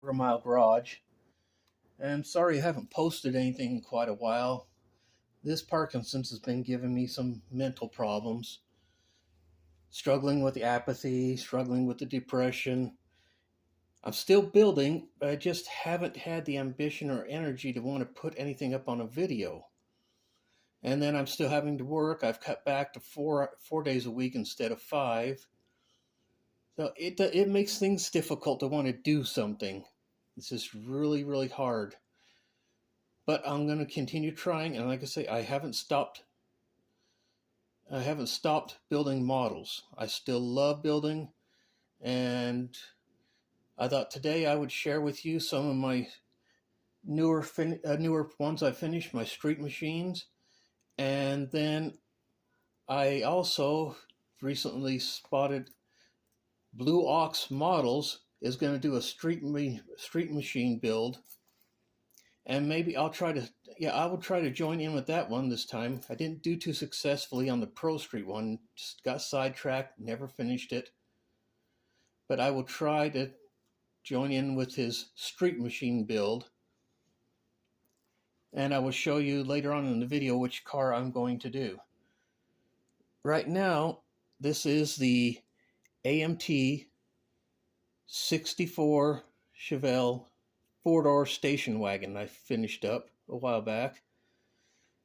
quarter-mile garage. And I'm sorry I haven't posted anything in quite a while. This Parkinson's has been giving me some mental problems. Struggling with the apathy, struggling with the depression. I'm still building, but I just haven't had the ambition or energy to want to put anything up on a video. And then I'm still having to work. I've cut back to four days a week instead of 5. So it makes things difficult to want to do something. It's just really, really hard. But I'm going to continue trying, and like I say, I haven't stopped building models. I still love building, and I thought today I would share with you some of my newer ones I finished, my street machines. And then I also recently spotted Blue Ox Models is going to do a street machine build, and maybe I will try to join in with that one this time. I didn't do too successfully on the Pro Street one, just got sidetracked, never finished it. But I will try to join in with his street machine build, and I will show you later on in the video which car I'm going to do. Right now, this is the AMT64 Chevel 4-door station wagon I finished up a while back.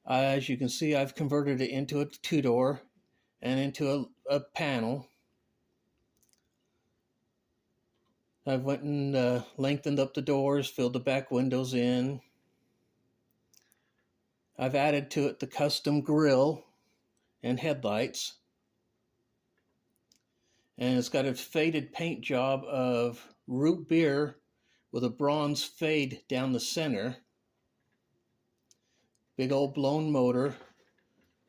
As you can see, I've converted it into a 2-door and into a panel. I've went and lengthened up the doors, filled the back windows in. I've added to it the custom grille and headlights. And it's got a faded paint job of root beer with a bronze fade down the center. Big old blown motor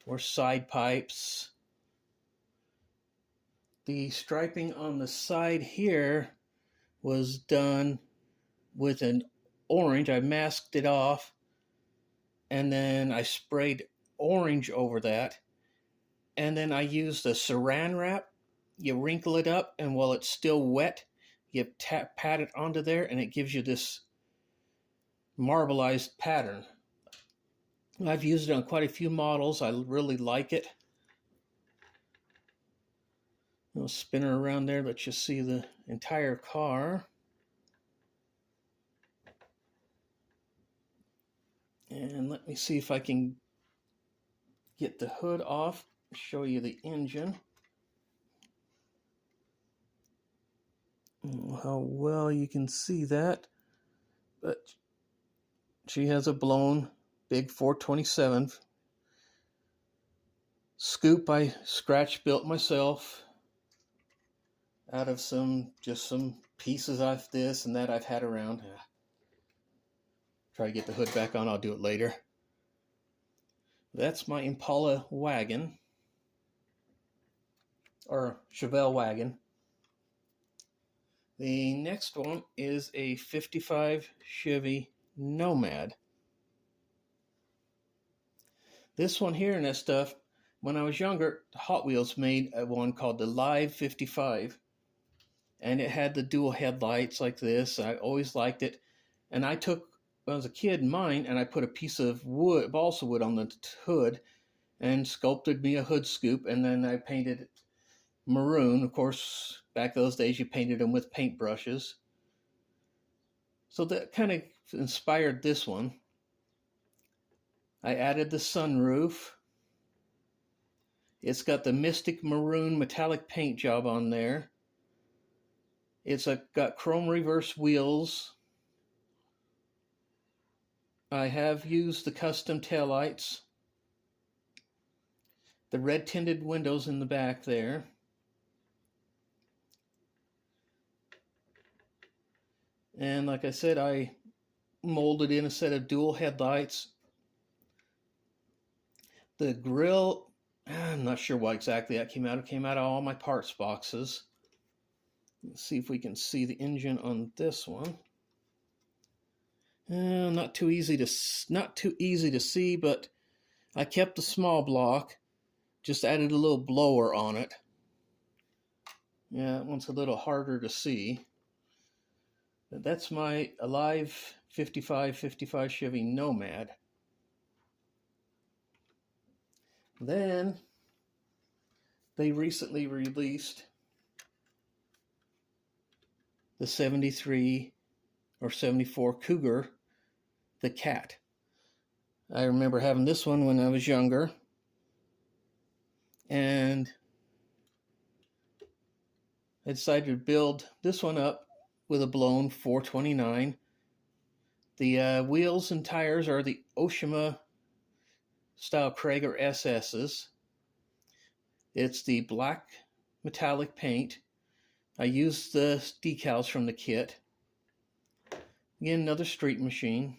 or side pipes. The striping on the side here was done with an orange. I masked it off, and then I sprayed orange over that, and then I used a saran wrap. You wrinkle it up, and while it's still wet, you pat it onto there, and it gives you this marbleized pattern. I've used it on quite a few models. I really like it. I'll spin her around there, let you see the entire car. And let me see if I can get the hood off, show you the engine. How well you can see that, but she has a blown big 427 scoop I scratch built myself out of some pieces of this and that I've had around. Try to get the hood back on, I'll do it later. That's my Impala wagon, or Chevel wagon. The next one is a 55 Chevy Nomad. This one here and that stuff, when I was younger, Hot Wheels made one called the Live 55. And it had the dual headlights like this. I always liked it. And I took, when I was a kid, mine, and I put a piece of wood, balsa wood on the hood and sculpted me a hood scoop, and then I painted it maroon. Of course, back those days you painted them with paint brushes. So that kind of inspired this one. I added the sunroof. It's got the Mystic Maroon metallic paint job on there. It's got chrome reverse wheels. I have used the custom taillights. The red tinted windows in the back there. And like I said, I molded in a set of dual headlights. The grille, I'm not sure what exactly that came out. It came out of all my parts boxes. Let's see if we can see the engine on this one. Not too easy to see, but I kept the small block. Just added a little blower on it. Yeah, that one's a little harder to see. That's my Alive 55 Chevy Nomad. Then they recently released the 73 or 74 Cougar, the Cat. I remember having this one when I was younger, and I decided to build this one up with a blown 429. The wheels and tires are the Oshima style Krager SS's. It's the black metallic paint. I used the decals from the kit. Again, another street machine.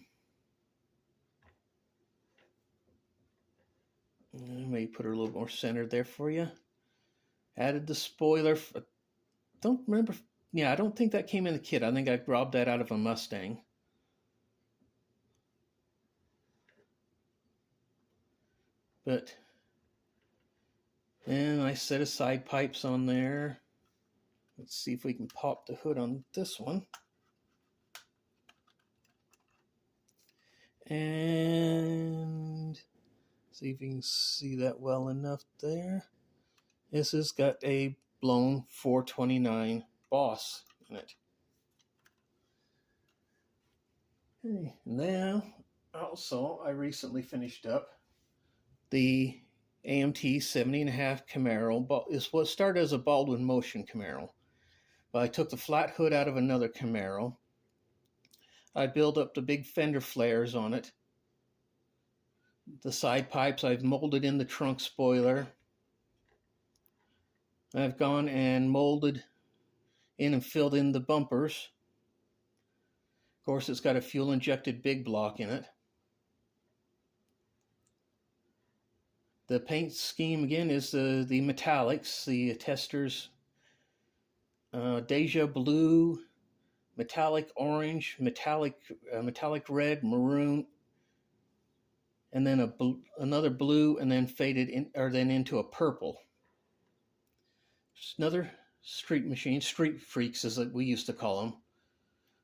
Maybe put her a little more centered there for you. Added the spoiler. Don't remember. Yeah, I don't think that came in the kit. I think I robbed that out of a Mustang. But then I set of side pipes on there. Let's see if we can pop the hood on this one. And see if you can see that well enough there. This has got a blown 429 Boss in it. Okay, now also I recently finished up the AMT 70.5 Camaro. It's what started as a Baldwin Motion Camaro. But I took the flat hood out of another Camaro. I built up the big fender flares on it. The side pipes I've molded in the trunk spoiler. I've gone and molded in and filled in the bumpers. Of course, it's got a fuel injected big block in it. The paint scheme again is the metallics, the testers, Deja Blue, metallic orange, metallic red, maroon, and then another blue, and then faded in, or then into a purple. Just another street machine, street freaks as we used to call them.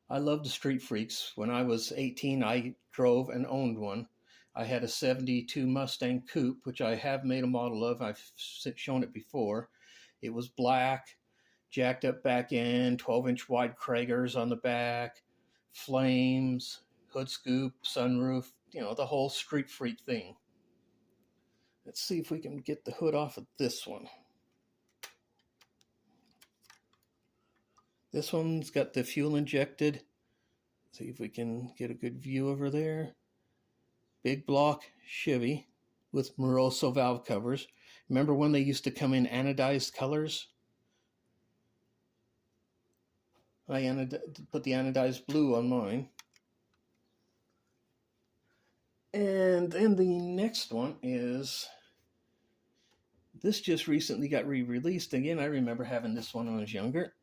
I loved the street freaks. When I was 18, I drove and owned one. I had a 72 Mustang Coupe, which I have made a model of. I've shown it before. It was black, jacked up back end, 12-inch wide Kragers on the back, flames, hood scoop, sunroof, the whole street freak thing. Let's see if we can get the hood off of this one. This one's got the fuel injected. See if we can get a good view over there. Big block Chevy with Moroso valve covers. Remember when they used to come in anodized colors? I put the anodized blue on mine. And then the next one is, this just recently got re-released. Again, I remember having this one when I was younger.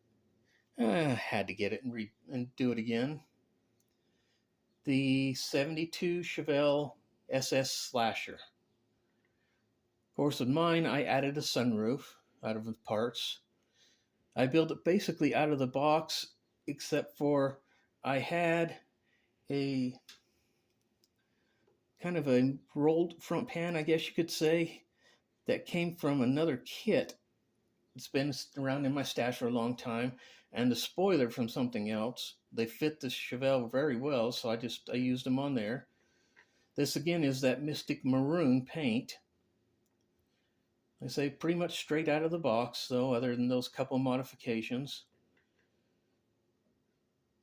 I had to get it and do it again. The 72 Chevel SS Slasher. Of course, with mine, I added a sunroof out of the parts. I built it basically out of the box, except for I had a kind of a rolled front pan, I guess you could say, that came from another kit. It's been around in my stash for a long time, and the spoiler from something else. They fit the Chevel very well, so I used them on there. This again is that Mystic Maroon paint. I say pretty much straight out of the box, though, other than those couple modifications.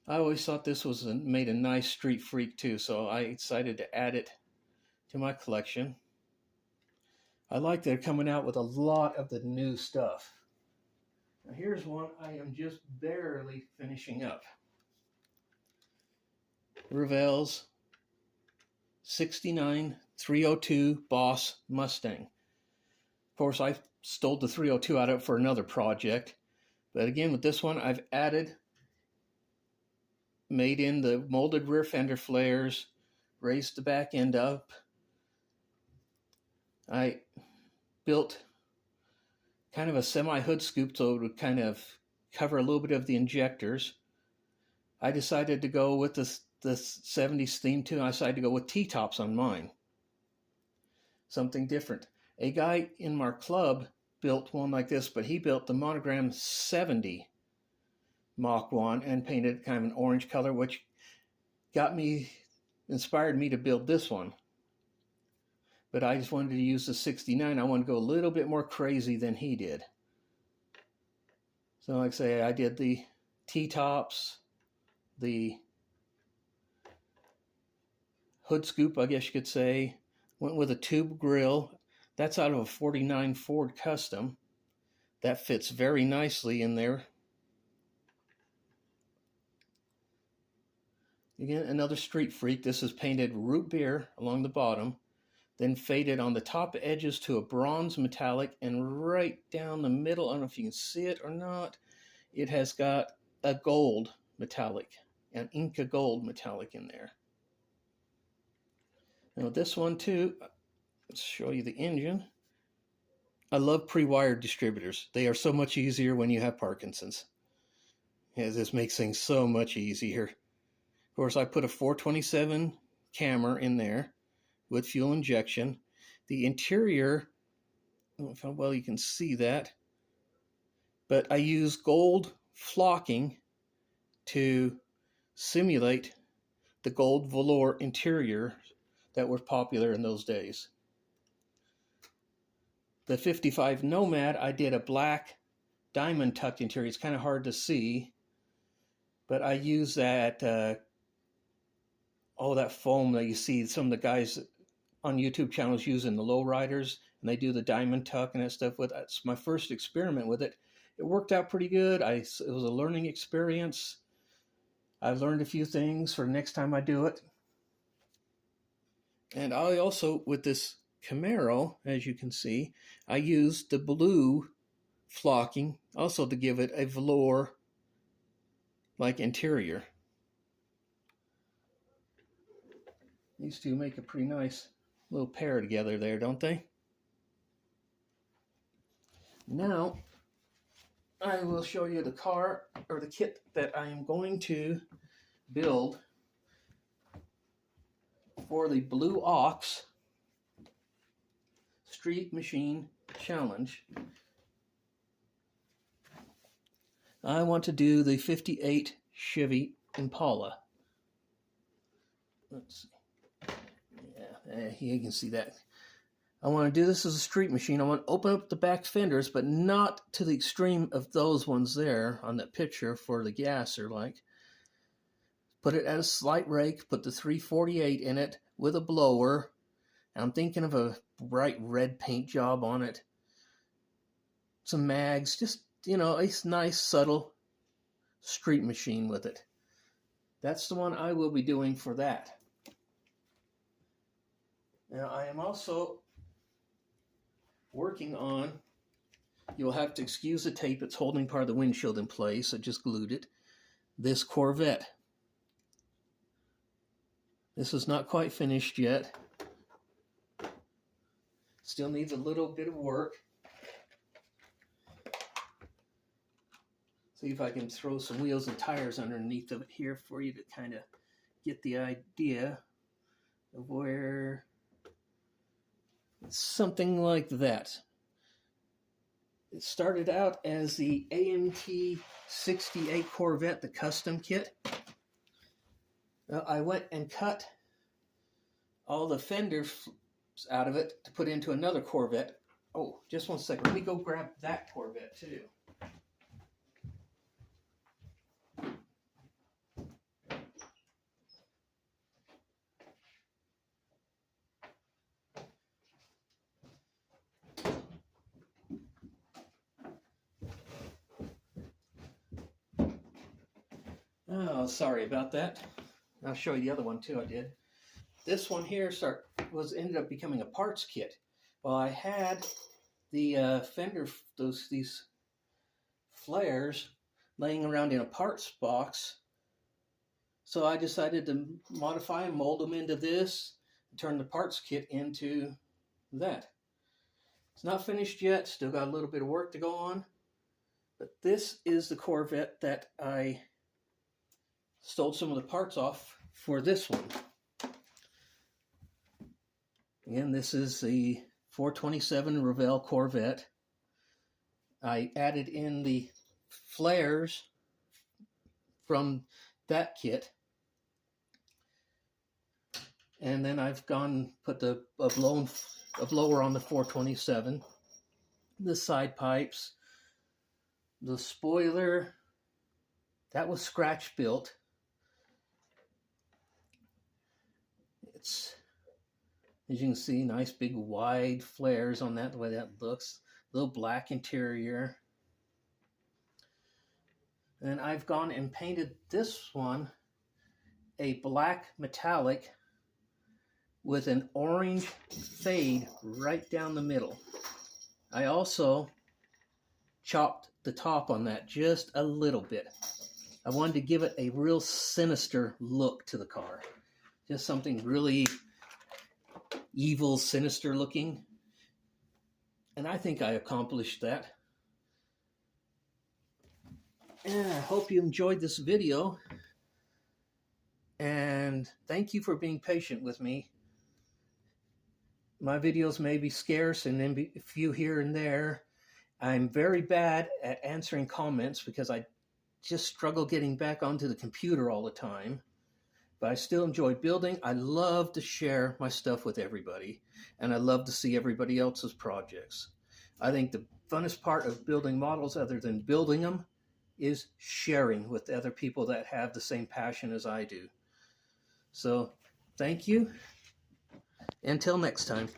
I always thought this was made a nice street freak too, so I decided to add it to my collection. I like they're coming out with a lot of the new stuff. Now here's one I am just barely finishing up. Revell's 69 302 Boss Mustang. Of course, I stole the 302 out of it for another project. But again, with this one, I've made in the molded rear fender flares, raised the back end up. I built kind of a semi-hood scoop so it would kind of cover a little bit of the injectors. I decided to go with the 70s theme too. I decided to go with T-tops on mine. Something different. A guy in our club built one like this, but he built the Monogram 70 Mach 1 and painted kind of an orange color, which inspired me to build this one. But I just wanted to use the 69. I wanted to go a little bit more crazy than he did. So like I say, I did the T-tops, the hood scoop, I guess you could say. Went with a tube grill. That's out of a 49 Ford Custom. That fits very nicely in there. Again, another street freak. This is painted root beer along the bottom, then faded on the top edges to a bronze metallic, and right down the middle, I don't know if you can see it or not, it has got a gold metallic, an Inca gold metallic in there. Now this one too, let's show you the engine. I love pre-wired distributors. They are so much easier when you have Parkinson's. Yeah, this makes things so much easier. Of course, I put a 427 Camaro in there with fuel injection. The interior, I don't know how well you can see that, but I use gold flocking to simulate the gold velour interior that were popular in those days. The 55 Nomad, I did a black diamond tucked interior. It's kind of hard to see, but I use that that foam that you see some of the guys on YouTube channels using the lowriders, and they do the diamond tuck and that stuff with. That's my first experiment with it. It worked out pretty good. It was a learning experience. I've learned a few things for next time I do it. And I also, with this Camaro, as you can see, I used the blue flocking also to give it a velour-like interior. These two make a pretty nice little pair together there, don't they? Now, I will show you the car, or the kit that I am going to build for the Blue Ox Street Machine Challenge. I want to do the 58 Chevy Impala. Let's see. Yeah, you can see that. I want to do this as a street machine. I want to open up the back fenders, but not to the extreme of those ones there on that picture for the gasser. Like, put it at a slight rake, put the 348 in it with a blower. And I'm thinking of a bright red paint job on it. Some mags, just, a nice, subtle street machine with it. That's the one I will be doing for that. Now, I am also working on, you'll have to excuse the tape, it's holding part of the windshield in place, I just glued it, this Corvette. This is not quite finished yet. Still needs a little bit of work. See if I can throw some wheels and tires underneath of it here for you to kind of get the idea of where something like that. It started out as the AMT64 Corvette, the custom kit. I went and cut all the fenders out of it to put into another Corvette. Oh, just one second. Let me go grab that Corvette too. Oh, sorry about that. I'll show you the other one too I did. This one here ended up becoming a parts kit. Well, I had the fender, these flares laying around in a parts box. So I decided to modify and mold them into this, and turn the parts kit into that. It's not finished yet, still got a little bit of work to go on. But this is the Corvette that I stole some of the parts off for this one. Again, this is the 427 Revell Corvette. I added in the flares from that kit. And then I've put a blower on the 427, the side pipes, the spoiler, that was scratch built. It's, as you can see, nice big wide flares on that, the way that looks. Little black interior. And I've gone and painted this one a black metallic with an orange fade right down the middle. I also chopped the top on that just a little bit. I wanted to give it a real sinister look to the car. Just something really evil, sinister looking. And I think I accomplished that. And I hope you enjoyed this video. And thank you for being patient with me. My videos may be scarce and then a few here and there. I'm very bad at answering comments because I just struggle getting back onto the computer all the time. But I still enjoy building. I love to share my stuff with everybody. And I love to see everybody else's projects. I think the funnest part of building models, other than building them, is sharing with other people that have the same passion as I do. So, thank you. Until next time.